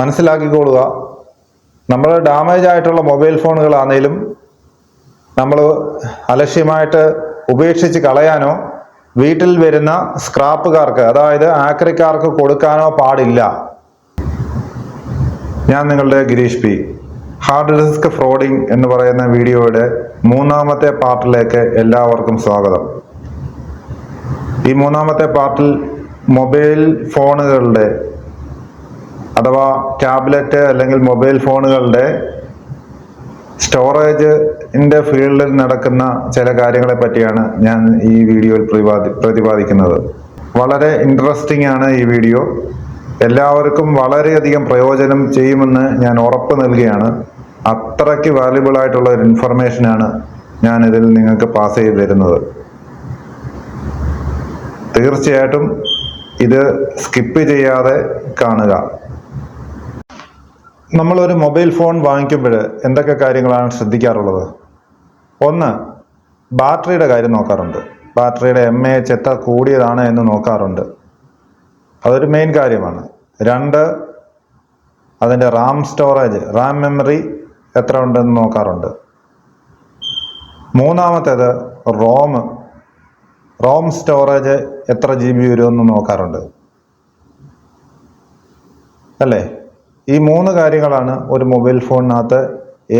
മനസ്സിലാക്കിക്കൊള്ളുക. നമ്മൾ ഡാമേജ് ആയിട്ടുള്ള മൊബൈൽ ഫോണുകളാണെങ്കിലും നമ്മൾ അലക്ഷ്യമായിട്ട് ഉപേക്ഷിച്ച് കളയാനോ വീട്ടിൽ വരുന്ന സ്ക്രാപ്പുകാർക്ക്, അതായത് ആക്രിക്കാർക്ക് കൊടുക്കാനോ പാടില്ല. ഞാൻ നിങ്ങളുടെ ഗിരീഷ് പി. ഹാർഡ് ഡിസ്ക് ഫ്രോഡിംഗ് എന്ന് പറയുന്ന വീഡിയോയുടെ 3-ാമത്തെ പാർട്ടിലേക്ക് എല്ലാവർക്കും സ്വാഗതം. ഈ 3-ാമത്തെ പാർട്ടിൽ മൊബൈൽ ഫോണുകളുടെ അഥവാ ടാബ്ലറ്റ് അല്ലെങ്കിൽ മൊബൈൽ ഫോണുകളുടെ സ്റ്റോറേജിൻ്റെ ഫീൽഡിൽ നടക്കുന്ന ചില കാര്യങ്ങളെ പറ്റിയാണ് ഞാൻ ഈ വീഡിയോയിൽ പ്രതിപാദിക്കുന്നത്. വളരെ ഇൻട്രസ്റ്റിംഗ് ആണ് ഈ വീഡിയോ. എല്ലാവർക്കും വളരെയധികം പ്രയോജനം ചെയ്യുമെന്ന് ഞാൻ ഉറപ്പ് നൽകുകയാണ്. അത്രയ്ക്ക് വാല്യുബിൾ ആയിട്ടുള്ള ഒരു ഇൻഫർമേഷനാണ് ഞാൻ ഇതിൽ നിങ്ങൾക്ക് പാസ് ചെയ്ത് തരുന്നത്. തീർച്ചയായിട്ടും ഇത് സ്കിപ്പ് ചെയ്യാതെ കാണുക. നമ്മളൊരു മൊബൈൽ ഫോൺ വാങ്ങിക്കുമ്പോൾ എന്തൊക്കെ കാര്യങ്ങളാണ് ശ്രദ്ധിക്കാറുള്ളത്? ഒന്ന്, ബാറ്ററിയുടെ കാര്യം നോക്കാറുണ്ട്. ബാറ്ററിയുടെ mAh എത്ര കൂടിയതാണ് എന്ന് നോക്കാറുണ്ട്. അതൊരു മെയിൻ കാര്യമാണ്. 2, അതിൻ്റെ റാം സ്റ്റോറേജ്, റാം മെമ്മറി എത്ര ഉണ്ടെന്ന് നോക്കാറുണ്ട്. 3-ാമത്തേത് റോം സ്റ്റോറേജ് എത്ര GB വരുമെന്ന് നോക്കാറുണ്ട്. അല്ലേ? ഈ 3 കാര്യങ്ങളാണ് ഒരു മൊബൈൽ ഫോണിനകത്ത്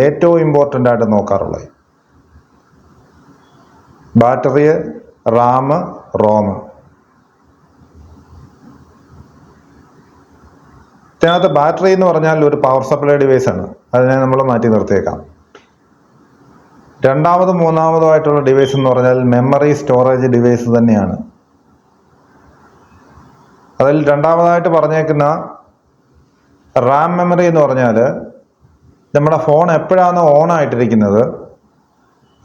ഏറ്റവും ഇമ്പോർട്ടൻ്റ് ആയിട്ട് നോക്കാറുള്ളത്. Battery, RAM, ROM. ഇതിനകത്ത് ബാറ്ററി എന്ന് പറഞ്ഞാൽ ഒരു പവർ സപ്ലൈ ഡിവൈസ് ആണ്. അതിനെ നമ്മൾ മാറ്റി നിർത്തിയേക്കാം. 2-ാമതും 3-ാമതുമായിട്ടുള്ള ഡിവൈസ് എന്ന് പറഞ്ഞാൽ മെമ്മറി സ്റ്റോറേജ് ഡിവൈസ് തന്നെയാണ്. അതിൽ 2-ാമതായിട്ട് പറഞ്ഞേക്കുന്ന റാം മെമ്മറി എന്ന് പറഞ്ഞാൽ നമ്മുടെ ഫോൺ എപ്പോഴാണോ ഓൺ ആയിട്ടിരിക്കുന്നത്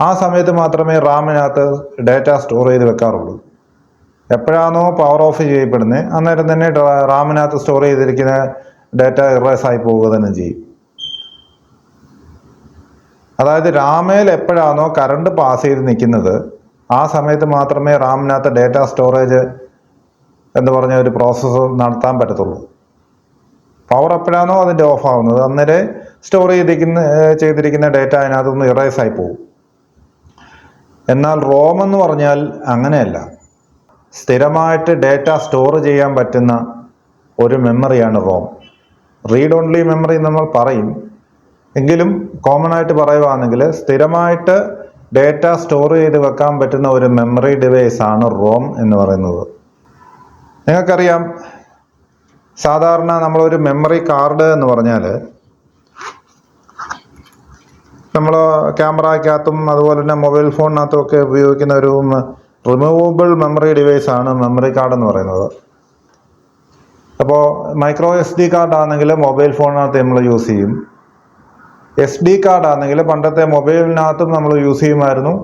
ആ സമയത്ത് മാത്രമേ റാമിനകത്ത് ഡേറ്റ സ്റ്റോർ ചെയ്ത് വെക്കാറുള്ളൂ. എപ്പോഴാണോ പവർ ഓഫ് ചെയ്യപ്പെടുന്നത് അന്നേരം തന്നെ റാമിനകത്ത് സ്റ്റോർ ചെയ്തിരിക്കുന്ന ഡേറ്റ ഇറേസ് ആയി പോവുക തന്നെ ചെയ്യും. അതായത് റാമേൽ എപ്പോഴാണോ കറണ്ട് പാസ് ചെയ്ത് നിൽക്കുന്നത് ആ സമയത്ത് മാത്രമേ റാമിനകത്ത് ഡേറ്റ സ്റ്റോറേജ് എന്ന് പറഞ്ഞ ഒരു പ്രോസസ്സ് നടത്താൻ പറ്റത്തുള്ളൂ. പവർ എപ്പോഴാണോ അതിൻ്റെ ഓഫ് ആവുന്നത് അന്നേരം സ്റ്റോർ ചെയ്തിരിക്കുന്ന ഡേറ്റ അതിനകത്തൊന്ന് ഇറേസ് ആയി പോകും. എന്നാൽ റോം എന്ന് പറഞ്ഞാൽ അങ്ങനെയല്ല. സ്ഥിരമായിട്ട് ഡേറ്റ സ്റ്റോർ ചെയ്യാൻ പറ്റുന്ന ഒരു മെമ്മറിയാണ് റോം. റീഡ് ഓൺലി മെമ്മറി നമ്മൾ പറയും, എങ്കിലും കോമൺ ആയിട്ട് പറയുകയാണെങ്കിൽ സ്ഥിരമായിട്ട് ഡേറ്റ സ്റ്റോർ ചെയ്ത് വെക്കാൻ പറ്റുന്ന ഒരു മെമ്മറി ഡിവൈസ് ആണ് റോം എന്ന് പറയുന്നത്. നിങ്ങൾക്കറിയാം, സാധാരണ നമ്മളൊരു മെമ്മറി കാർഡ് എന്ന് പറഞ്ഞാൽ നമ്മൾ ക്യാമറയ്ക്കകത്തും അതുപോലെ തന്നെ മൊബൈൽ ഫോണിനകത്തും ഒക്കെ ഉപയോഗിക്കുന്ന ഒരു റിമൂവബിൾ മെമ്മറി ഡിവൈസ് ആണ് മെമ്മറി കാർഡ് എന്ന് പറയുന്നത്. അപ്പോൾ മൈക്രോ SD കാർഡ് ആണെങ്കിൽ മൊബൈൽ ഫോണിനകത്ത് നമ്മൾ യൂസ് ചെയ്യും. SD കാർഡ് ആണെങ്കിൽ പണ്ടത്തെ മൊബൈലിനകത്തും നമ്മൾ യൂസ് ചെയ്യുമായിരുന്നു.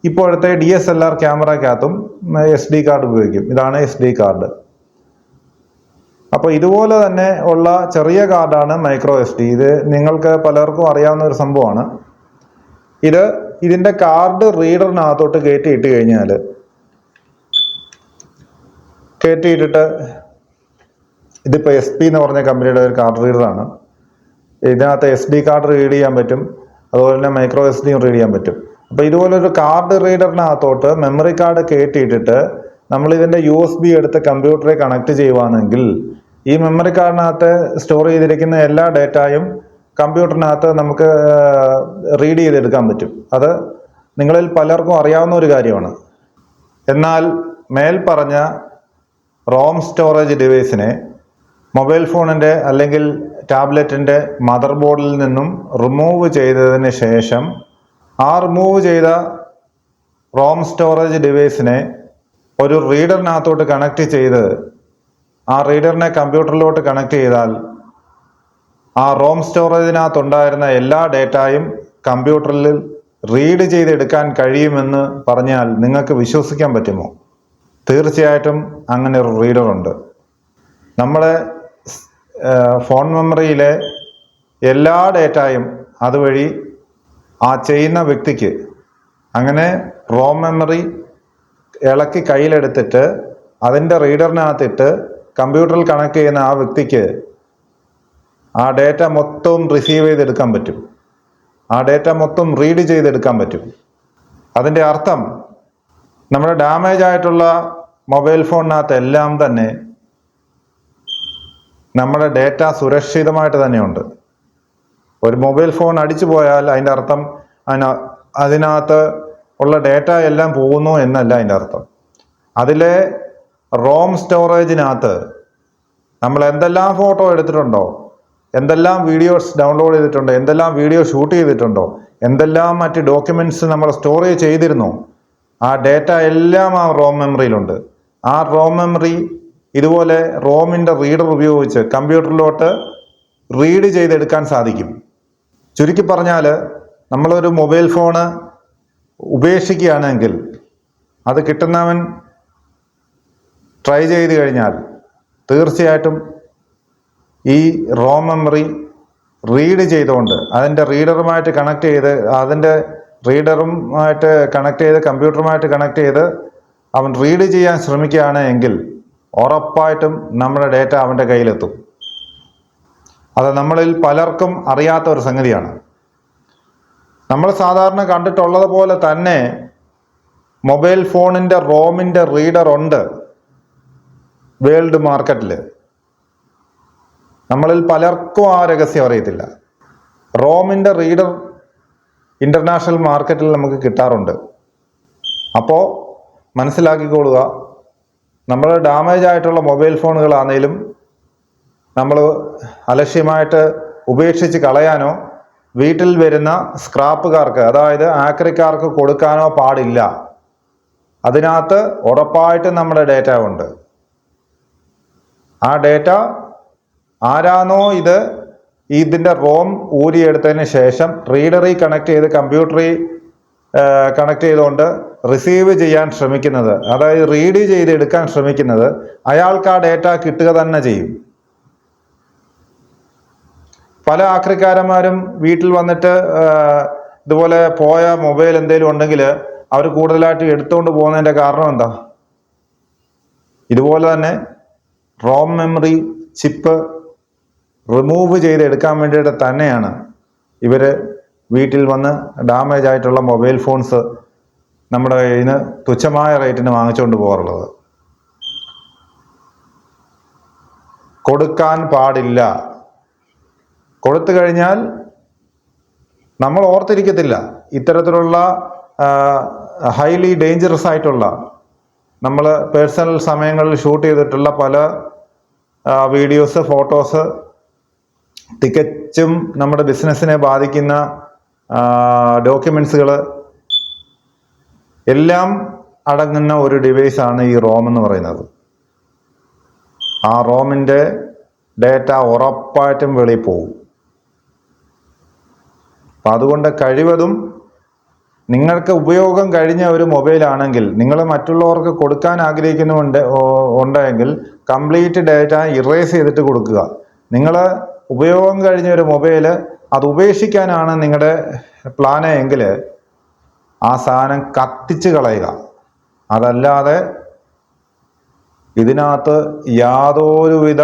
ഇപ്പോഴത്തെ DSLR ക്യാമറയ്ക്കകത്തും SD കാർഡ് ഉപയോഗിക്കും. ഇതാണ് SD കാർഡ്. അപ്പോൾ ഇതുപോലെ തന്നെ ഉള്ള ചെറിയ കാർഡാണ് മൈക്രോ SD. ഇത് നിങ്ങൾക്ക് പലർക്കും അറിയാവുന്ന ഒരു സംഭവമാണ്. ഇതിൻ്റെ കാർഡ് റീഡറിനകത്തോട്ട് കയറ്റിയിട്ടിട്ട് ഇതിപ്പോൾ SP എന്ന് പറഞ്ഞ കമ്പനിയുടെ ഒരു കാർഡ് റീഡറാണ്. ഇതിനകത്ത് SD കാർഡ് റീഡ് ചെയ്യാൻ പറ്റും, അതുപോലെ തന്നെ മൈക്രോ SD റീഡ് ചെയ്യാൻ പറ്റും. അപ്പോൾ ഇതുപോലൊരു കാർഡ് റീഡറിനകത്തോട്ട് മെമ്മറി കാർഡ് കയറ്റിയിട്ടിട്ട് നമ്മൾ ഇതിൻ്റെ USB എടുത്ത് കമ്പ്യൂട്ടറെ കണക്ട് ചെയ്യുവാണെങ്കിൽ ഈ മെമ്മറി കാർഡിനകത്ത് സ്റ്റോർ ചെയ്തിരിക്കുന്ന എല്ലാ ഡേറ്റയും കമ്പ്യൂട്ടറിനകത്ത് നമുക്ക് റീഡ് ചെയ്തെടുക്കാൻ പറ്റും. അത് നിങ്ങളിൽ പലർക്കും അറിയാവുന്ന ഒരു കാര്യമാണ്. എന്നാൽ മേൽ പറഞ്ഞ റോം സ്റ്റോറേജ് ഡിവൈസിനെ മൊബൈൽ ഫോണിൻ്റെ അല്ലെങ്കിൽ ടാബ്ലറ്റിൻ്റെ മദർ ബോർഡിൽ നിന്നും റിമൂവ് ചെയ്തതിന് ശേഷം ആ റിമൂവ് ചെയ്ത റോം സ്റ്റോറേജ് ഡിവൈസിനെ ഒരു റീഡറിനകത്തോട്ട് കണക്ട് ചെയ്ത് ആ റീഡറിനെ കമ്പ്യൂട്ടറിലോട്ട് കണക്ട് ചെയ്താൽ ആ റോം സ്റ്റോറേജിനകത്തുണ്ടായിരുന്ന എല്ലാ ഡേറ്റയും കമ്പ്യൂട്ടറിൽ റീഡ് ചെയ്തെടുക്കാൻ കഴിയുമെന്ന് പറഞ്ഞാൽ നിങ്ങൾക്ക് വിശ്വസിക്കാൻ പറ്റുമോ? തീർച്ചയായിട്ടും അങ്ങനെ ഒരു റീഡറുണ്ട്. നമ്മുടെ ഫോൺ മെമ്മറിയിലെ എല്ലാ ഡേറ്റയും അതുവഴി ആ ചെയ്യുന്ന വ്യക്തിക്ക്, അങ്ങനെ റോം മെമ്മറി ഇളക്കി കയ്യിലെടുത്തിട്ട് അതിൻ്റെ റീഡറിനകത്തിട്ട് കമ്പ്യൂട്ടറിൽ കണക്ട് ചെയ്യുന്ന ആ വ്യക്തിക്ക് ആ ഡേറ്റ മൊത്തം റിസീവ് ചെയ്തെടുക്കാൻ പറ്റും, ആ ഡേറ്റ മൊത്തം റീഡ് ചെയ്തെടുക്കാൻ പറ്റും. അതിൻ്റെ അർത്ഥം നമ്മുടെ ഡാമേജ് ആയിട്ടുള്ള മൊബൈൽ ഫോണിനകത്ത് എല്ലാം തന്നെ നമ്മുടെ ഡേറ്റ സുരക്ഷിതമായിട്ട് തന്നെയുണ്ട്. ഒരു മൊബൈൽ ഫോൺ അടിച്ചു പോയാൽ അതിൻ്റെ അർത്ഥം അതിനകത്ത് ഉള്ള ഡേറ്റ എല്ലാം പോകുന്നു എന്നല്ല അതിൻ്റെ അർത്ഥം. അതിലെ റോം സ്റ്റോറേജിനകത്ത് നമ്മൾ എന്തെല്ലാം ഫോട്ടോ എടുത്തിട്ടുണ്ടോ, എന്തെല്ലാം വീഡിയോസ് ഡൗൺലോഡ് ചെയ്തിട്ടുണ്ടോ, എന്തെല്ലാം വീഡിയോ ഷൂട്ട് ചെയ്തിട്ടുണ്ടോ, എന്തെല്ലാം മറ്റ് ഡോക്യുമെൻറ്റ്സ് നമ്മൾ സ്റ്റോറേജ് ചെയ്തിരുന്നോ, ആ ഡേറ്റ എല്ലാം ആ റോം മെമ്മറിയിലുണ്ട്. ആ റോം മെമ്മറി ഇതുപോലെ റോമിൻ്റെ റീഡർ ഉപയോഗിച്ച് കമ്പ്യൂട്ടറിലോട്ട് റീഡ് ചെയ്തെടുക്കാൻ സാധിക്കും. ചുരുക്കി പറഞ്ഞാൽ നമ്മളൊരു മൊബൈൽ ഫോണ് ഉപേക്ഷിക്കുകയാണെങ്കിൽ അത് കിട്ടുന്നവൻ ട്രൈ ചെയ്ത് കഴിഞ്ഞാൽ തീർച്ചയായിട്ടും ഈ റോം മെമ്മറി റീഡ് ചെയ്തുകൊണ്ട് അതിൻ്റെ റീഡറുമായിട്ട് കണക്ട് ചെയ്ത് കമ്പ്യൂട്ടറുമായിട്ട് കണക്ട് ചെയ്ത് അവൻ റീഡ് ചെയ്യാൻ ശ്രമിക്കുകയാണ് എങ്കിൽ ഉറപ്പായിട്ടും നമ്മുടെ ഡേറ്റ അവൻ്റെ കയ്യിലെത്തും. അത് നമ്മളിൽ പലർക്കും അറിയാത്ത ഒരു സംഗതിയാണ്. നമ്മൾ സാധാരണ കണ്ടിട്ടുള്ളത് പോലെ തന്നെ മൊബൈൽ ഫോണിൻ്റെ റോമിൻ്റെ റീഡർ ഉണ്ട് വേൾഡ് മാർക്കറ്റിൽ. നമ്മളിൽ പലർക്കും ആ രഹസ്യം അറിയത്തില്ല. റോമിൻ്റെ റീഡർ ഇൻ്റർനാഷണൽ മാർക്കറ്റിൽ നമുക്ക് കിട്ടാറുണ്ട്. അപ്പോൾ മനസ്സിലാക്കിക്കൊള്ളുക, നമ്മൾ ഡാമേജ് ആയിട്ടുള്ള മൊബൈൽ ഫോണുകളാണെങ്കിലും നമ്മൾ അലക്ഷ്യമായിട്ട് ഉപേക്ഷിച്ച് കളയാനോ വീട്ടിൽ വരുന്ന സ്ക്രാപ്പുകാർക്ക്, അതായത് ആക്രിക്കാർക്ക് കൊടുക്കാനോ പാടില്ല. അതിനകത്ത് ഉറപ്പായിട്ടും നമ്മുടെ ഡേറ്റ ഉണ്ട്. ആ ഡേറ്റ ആരാണോ ഇതിൻ്റെ റോം ഊരിയെടുത്തതിന് ശേഷം റീഡറിൽ കണക്ട് ചെയ്ത് കമ്പ്യൂട്ടറിൽ കണക്ട് ചെയ്തുകൊണ്ട് റിസീവ് ചെയ്യാൻ ശ്രമിക്കുന്നത്, അതായത് റീഡ് ചെയ്തെടുക്കാൻ ശ്രമിക്കുന്നത്, അയാൾക്ക് ആ ഡേറ്റ കിട്ടുക തന്നെ ചെയ്യും. പല ആക്രിക്കാരന്മാരും വീട്ടിൽ വന്നിട്ട് ഇതുപോലെ പോയ മൊബൈൽ എന്തെങ്കിലും ഉണ്ടെങ്കിൽ അവർ കൂടുതലായിട്ട് എടുത്തുകൊണ്ട് പോകുന്നതിൻ്റെ കാരണം എന്താ? ഇതുപോലെ തന്നെ റോം മെമ്മറി ചിപ്പ് റിമൂവ് ചെയ്തെടുക്കാൻ വേണ്ടിയിട്ട് തന്നെയാണ് ഇവർ വീട്ടിൽ വന്ന് ഡാമേജ് ആയിട്ടുള്ള മൊബൈൽ ഫോൺസ് നമ്മുടെ കയ്യിൽ നിന്ന് തുച്ഛമായ റേറ്റിന് വാങ്ങിച്ചുകൊണ്ട് പോകാറുള്ളത്. കൊടുക്കാൻ പാടില്ല. കൊടുത്തു കഴിഞ്ഞാൽ നമ്മൾ ഓർത്തിരിക്കത്തില്ല. ഇത്തരത്തിലുള്ള ഹൈലി ഡേഞ്ചറസ് ആയിട്ടുള്ള നമ്മൾ പേഴ്സണൽ സമയങ്ങളിൽ ഷൂട്ട് ചെയ്തിട്ടുള്ള പല വീഡിയോസ്, ഫോട്ടോസ്, തികച്ചും നമ്മുടെ ബിസിനസ്സിനെ ബാധിക്കുന്ന ഡോക്യുമെൻസുകൾ എല്ലാം അടങ്ങുന്ന ഒരു ഡിവൈസാണ് ഈ റോം എന്ന് പറയുന്നത്. ആ റോമിൻ്റെ ഡേറ്റ ഉറപ്പായിട്ടും വെളിയിൽ പോകും. അപ്പം അതുകൊണ്ട് കഴിവതും നിങ്ങൾക്ക് ഉപയോഗം കഴിഞ്ഞ ഒരു മൊബൈലാണെങ്കിൽ നിങ്ങൾ മറ്റുള്ളവർക്ക് കൊടുക്കാൻ ഉണ്ടെങ്കിൽ കംപ്ലീറ്റ് ഡേറ്റ ഇറേസ് ചെയ്തിട്ട് കൊടുക്കുക. നിങ്ങൾ ഉപയോഗം കഴിഞ്ഞ ഒരു മൊബൈൽ അത് ഉപേക്ഷിക്കാനാണ് നിങ്ങളുടെ പ്ലാന് എങ്കിൽ ആ സാധനം കത്തിച്ച് കളയുക. അതല്ലാതെ ഇതിനകത്ത് യാതൊരുവിധ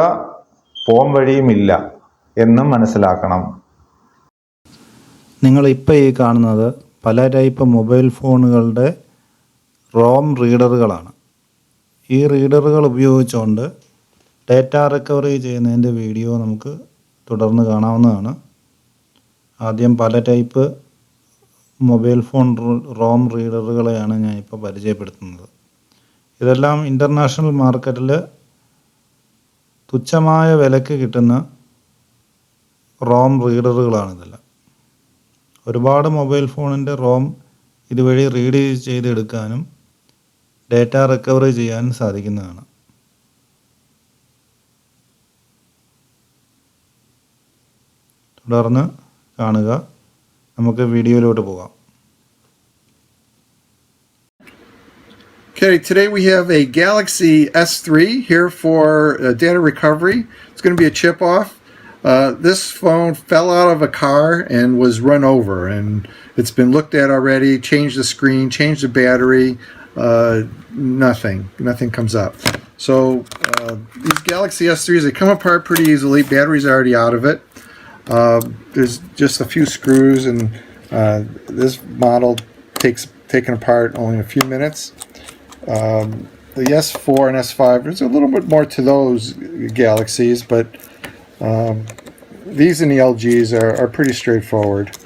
പോം വഴിയുമില്ല എന്നും മനസ്സിലാക്കണം. നിങ്ങളിപ്പോൾ ഈ കാണുന്നത് പല ടൈപ്പ് മൊബൈൽ ഫോണുകളുടെ റോം റീഡറുകളാണ്. ഈ റീഡറുകൾ ഉപയോഗിച്ചുകൊണ്ട് ഡേറ്റ റിക്കവറി ചെയ്യുന്നതിൻ്റെ വീഡിയോ നമുക്ക് തുടർന്ന് കാണാവുന്നതാണ്. ആദ്യം പല ടൈപ്പ് മൊബൈൽ ഫോൺ റോം റീഡറുകളെയാണ് ഞാനിപ്പോൾ പരിചയപ്പെടുത്തുന്നത്. ഇതെല്ലാം ഇൻ്റർനാഷണൽ മാർക്കറ്റിൽ തുച്ഛമായ വിലക്ക് കിട്ടുന്ന റോം റീഡറുകളാണിതെല്ലാം. ഒരുപാട് മൊബൈൽ ഫോണിൻ്റെ റോം ഇതുവഴി റീഡ് ചെയ്തെടുക്കാനും ഡേറ്റ റിക്കവറി ചെയ്യാനും സാധിക്കുന്നതാണ്. തുടർന്ന് കാണുക. നമുക്ക് വീഡിയോയിലോട്ട് പോകാം. Okay, today we have a Galaxy S3 here for data recovery. It's going to be a chip off. This phone fell out of a car and was run over, and it's been looked at already, changed the screen, changed the battery, nothing comes up. So these Galaxy S3s, they come apart pretty easily. Battery's already out of it. There's just a few screws, and this model taken apart only in a few minutes. The S4 and S5, there's a little bit more to those Galaxies, but these and the LGs are pretty straightforward.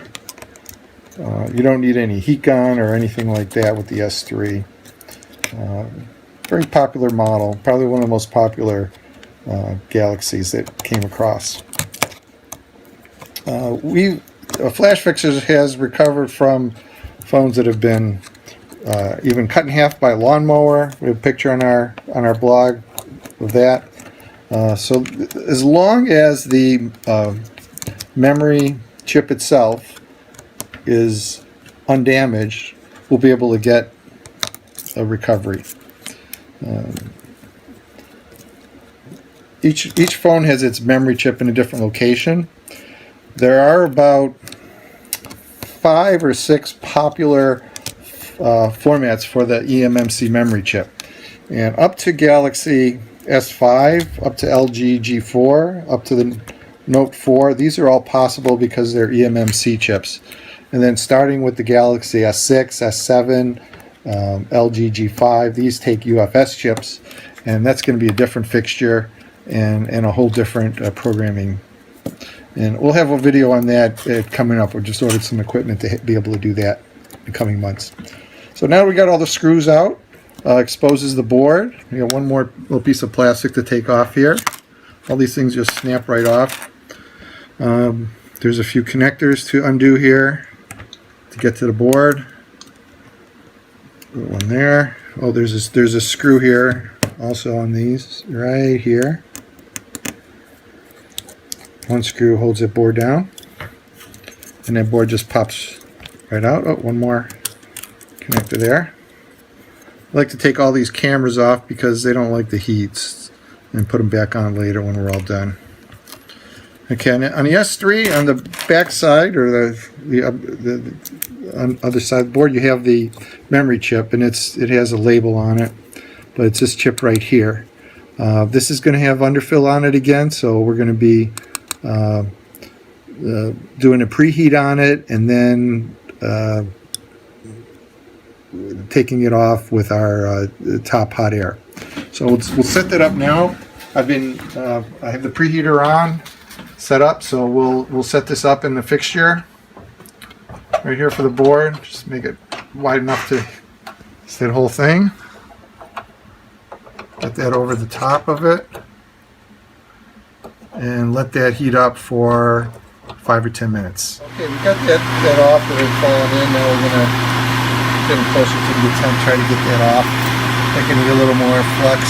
You don't need any heat gun or anything like that with the S3. Very popular model, probably one of the most popular Galaxies that came across. Flash Fixers has recovered from phones that have been even cut in half by a lawnmower. We have a picture on our blog of that. So as long as the memory chip itself is undamaged, we'll be able to get a recovery. Each phone has its memory chip in a different location. There are about 5 or 6 popular formats for the eMMC memory chip, and up to Galaxy S5, up to LG G4, up to the Note 4, these are all possible because they're eMMC chips. And then starting with the Galaxy S6, S7, LG G5, these take UFS chips, and that's going to be a different fixture and a whole different programming. And we'll have a video on that coming up. We just ordered some equipment to be able to do that in the coming months. So now we got all the screws out, exposes the board. We got one more little piece of plastic to take off here. All these things just snap right off. There's a few connectors to undo here to get to the board. One there. Oh, there's a screw here also on these right here. One screw holds that board down, and that board just pops right out. Oh, one more connector there. I like to take all these cameras off because they don't like the heats, and put them back on later when we're all done. Okay, on the S3, on the back side, or the on other side of the board, you have the memory chip, and it has a label on it, but it's this chip right here. This is going to have underfill on it again, so we're going to be doing a preheat on it, and then taking it off with our top hot air. So we'll set that up now. I have the preheater on, set up, so we'll set this up in the fixture right here for the board. Just make it wide enough to see the whole thing. Get that over the top of it, and let that heat up for 5 or 10 minutes. Okay, we got that off, that had fallen in. Now we're going to get closer to the attempt, try to get that off, making it a little more flex.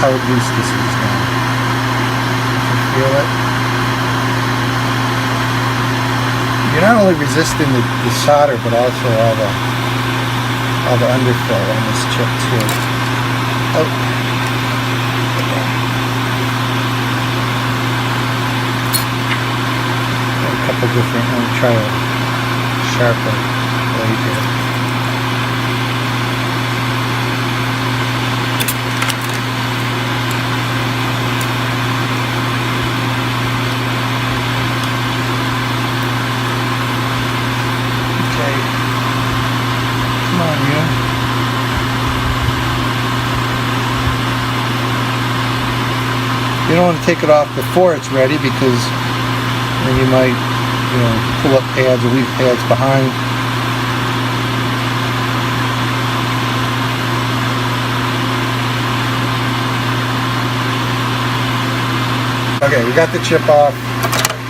How loose this is now. You can feel it. You're not only resisting the solder, but also all the underfill on this chip too. Oh. Got a couple different. I'm gonna try a sharper blade here. You don't want to take it off before it's ready, because then you might, pull up pads or leave pads behind. Okay, we got the chip off.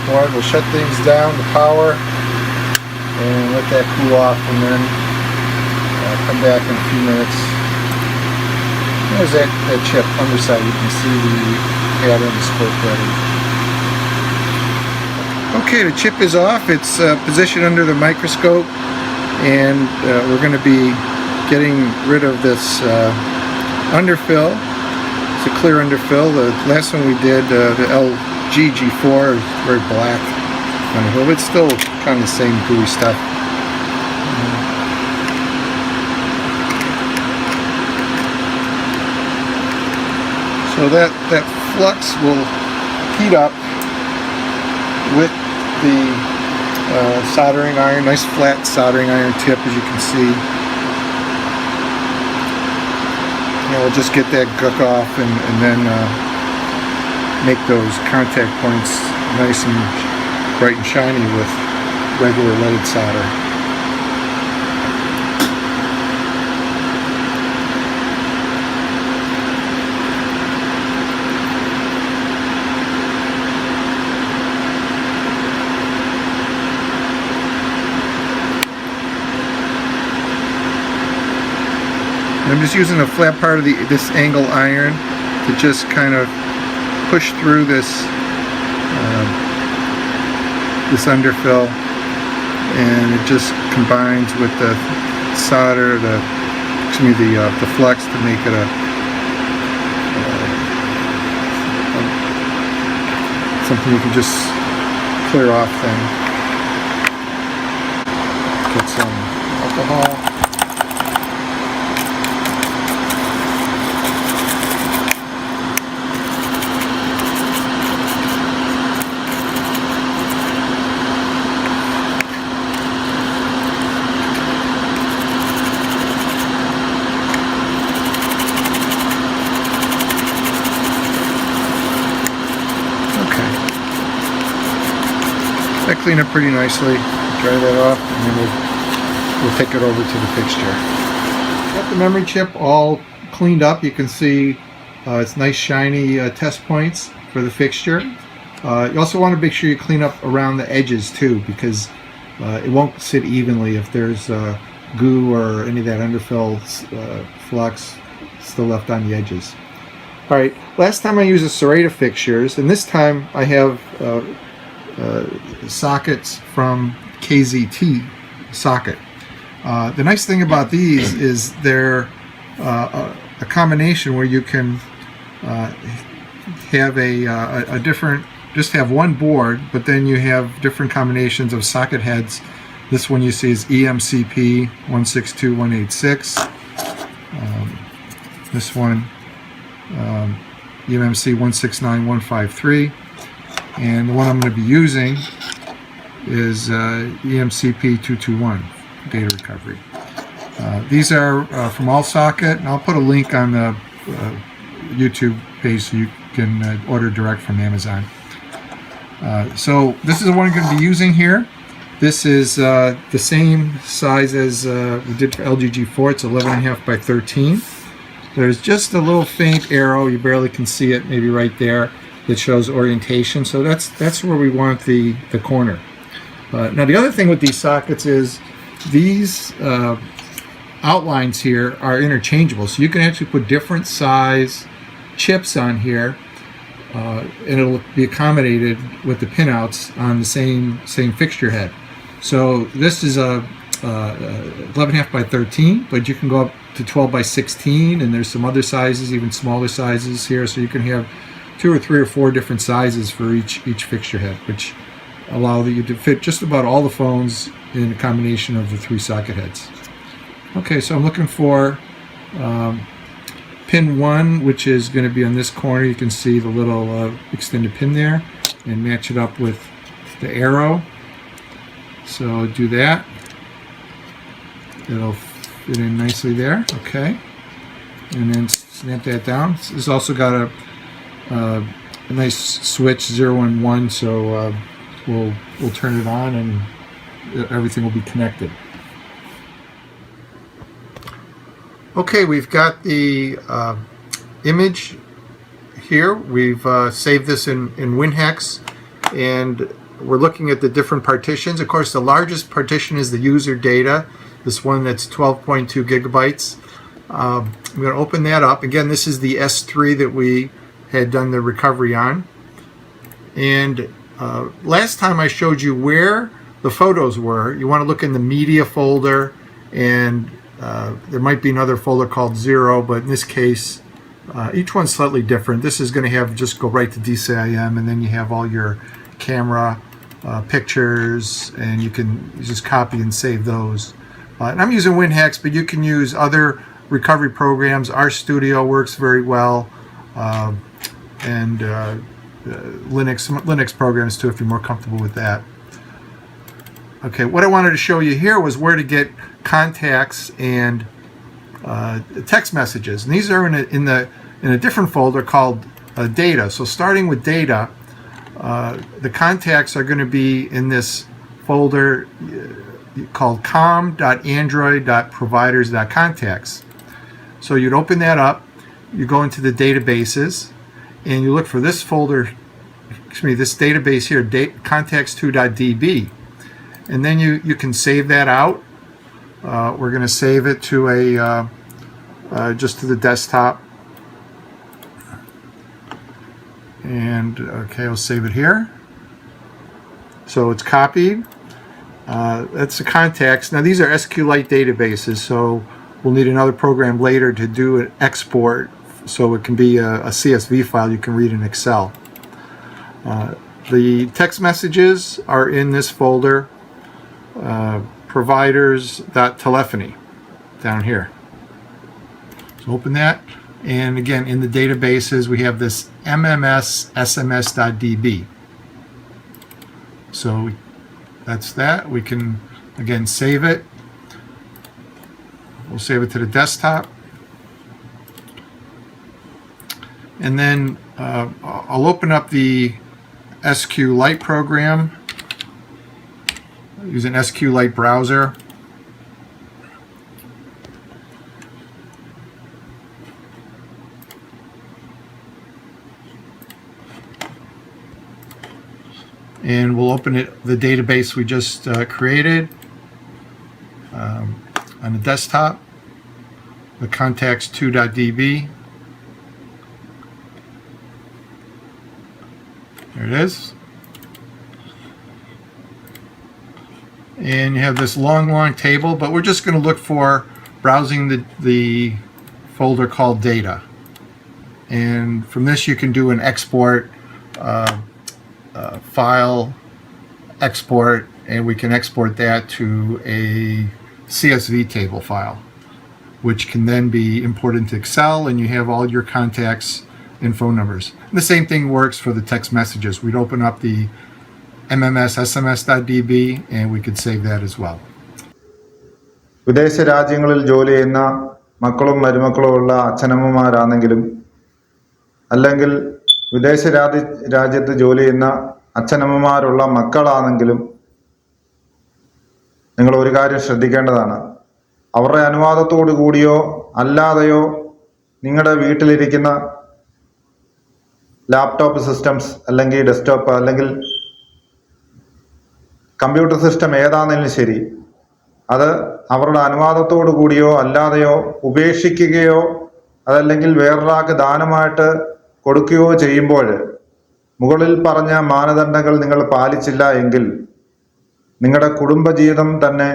We'll shut things down, the power, and let that cool off, and then come back in a few minutes. There's that chip underside. You can see the pad and the split ready. Okay, the chip is off. It's positioned under the microscope, and we're going to be getting rid of this underfill. It's a clear underfill. The last one we did, the LG G4, is very black underfill, but it's still kind of the same gooey stuff. So that flux will heat up with the soldering iron, nice flat soldering iron tip, as you can see. And we'll just get that gook off and then make those contact points nice and bright and shiny with regular leaded solder. I'm just using the flat part of this angle iron to just kind of push through this this underfill, and it just combines with the solder, the flux, to make it something you can just clear off thing. Get some alcohol. That cleaned up pretty nicely. Dry that off, and then we'll take it over to the fixture. Got the memory chip all cleaned up. You can see it's nice shiny test points for the fixture. You also want to make sure you clean up around the edges too, because it won't sit evenly if there's goo or any of that underfill flux still left on the edges. Alright, last time I used the Serrata fixtures, and this time I have sockets from KZT socket. The nice thing about these is they're a combination where you can have a different, just have one board, but then you have different combinations of socket heads. This one you see is EMCP 162186. This one EMC 169153. And the one I'm going to be using is EMCP 221 data recovery. These are from AllSocket, and I'll put a link on the YouTube page so you can order direct from Amazon. So this is the one I'm going to be using here. This is the same size as we did for LG G4. It's 11.5 by 13. There's just a little faint arrow, you barely can see it, maybe right there, that shows orientation. So that's where we want the corner. Now the other thing with these sockets is these outlines here are interchangeable, so you can actually put different size chips on here, and it'll be accommodated with the pinouts on the same fixture head. So this is a 11.5 by 13, but you can go up to 12 by 16, and there's some other sizes, even smaller sizes here, so you can have 2 or 3 or 4 different sizes for each fixture head, which allow you to fit just about all the phones in a combination of the 3 socket heads. Okay, so I'm looking for pin 1, which is going to be on this corner. You can see the little extended pin there, and match it up with the arrow. So do that. It'll fit in nicely there. Okay, and then snap that down. It's also got a nice switch 0 and 1, so we'll turn it on and everything will be connected. Okay, we've got the image here. We've saved this in WinHex, and we're looking at the different partitions. Of course, the largest partition is the user data, this one that's 12.2 gigabytes. I'm going to open that up. Again, this is the S3 that we had done the recovery on. And last time I showed you where the photos were. You want to look in the media folder and There might be another folder called 0, but in this case, each one's slightly different. This is going to have just go right to DCIM, and then you have all your camera pictures, and you can just copy and save those. And I'm using WinHex, but you can use other recovery programs. RStudio works very well, and Linux programs too, if you're more comfortable with that. Okay, what I wanted to show you here was where to get contacts and text messages, and these are in a different folder called data. So starting with data, the contacts are going to be in this folder called com.android.providers.contacts. So you'd open that up, you go into the databases, and you look for this folder, this database here, contacts2.db. And then you can save that out. We're going to save it to just to the desktop. And okay, I'll save it here. So it's copied. That's the contacts. Now these are SQLite databases, so we'll need another program later to do an export, so it can be a CSV file you can read in Excel. The text messages are in this folder, providers.telephony, down here. So open that, and again in the databases we have this MMS SMS.db. So that's that. We can again save it. We'll save it to the desktop, and then I'll open up the SQLite program using SQLite browser. And we'll open the database we just created on the desktop, the contacts2.db. There it is. And you have this long table, but we're just going to look for browsing the folder called data. And from this you can do an export, file export, and we can export that to a CSV table file, which can then be imported into Excel, and you have all your contacts and phone numbers. And the same thing works for the text messages. We'd open up the MMS SMS.db, and we could save that as well. വിദേശ രാജ്യങ്ങളിൽ ജോലി ചെയ്യുന്ന മക്കളും മരുമക്കളും ഉള്ള അച്ഛനമ്മമാരാണെങ്കിലും അല്ലെങ്കിൽ വിദേശ രാജ്യത്ത് ജോലി ചെയ്യുന്ന അച്ഛനമ്മമാരുള്ള മക്കളാണെങ്കിലും നിങ്ങൾ ഒരു കാര്യം ശ്രദ്ധിക്കേണ്ടതാണ്. അവരുടെ അനുവാദത്തോടു കൂടിയോ അല്ലാതെയോ നിങ്ങളുടെ വീട്ടിലിരിക്കുന്ന ലാപ്ടോപ്പ് സിസ്റ്റംസ് അല്ലെങ്കിൽ ഡെസ്ക്ടോപ്പ് അല്ലെങ്കിൽ കമ്പ്യൂട്ടർ സിസ്റ്റം ഏതാണെങ്കിലും ശരി, അത് അവരുടെ അനുവാദത്തോടു കൂടിയോ അല്ലാതെയോ ഉപേക്ഷിക്കുകയോ അതല്ലെങ്കിൽ വേറൊരാൾക്ക് ദാനമായിട്ട് കൊടുക്കുകയോ ചെയ്യുമ്പോൾ മുകളിൽ പറഞ്ഞ മാനദണ്ഡങ്ങൾ നിങ്ങൾ പാലിച്ചില്ല എങ്കിൽ നിങ്ങളുടെ കുടുംബജീവിതം തന്നെ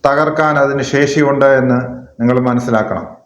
തകർക്കാൻ അതിന് ശേഷിയുണ്ട് എന്ന് നിങ്ങൾ മനസ്സിലാക്കണം.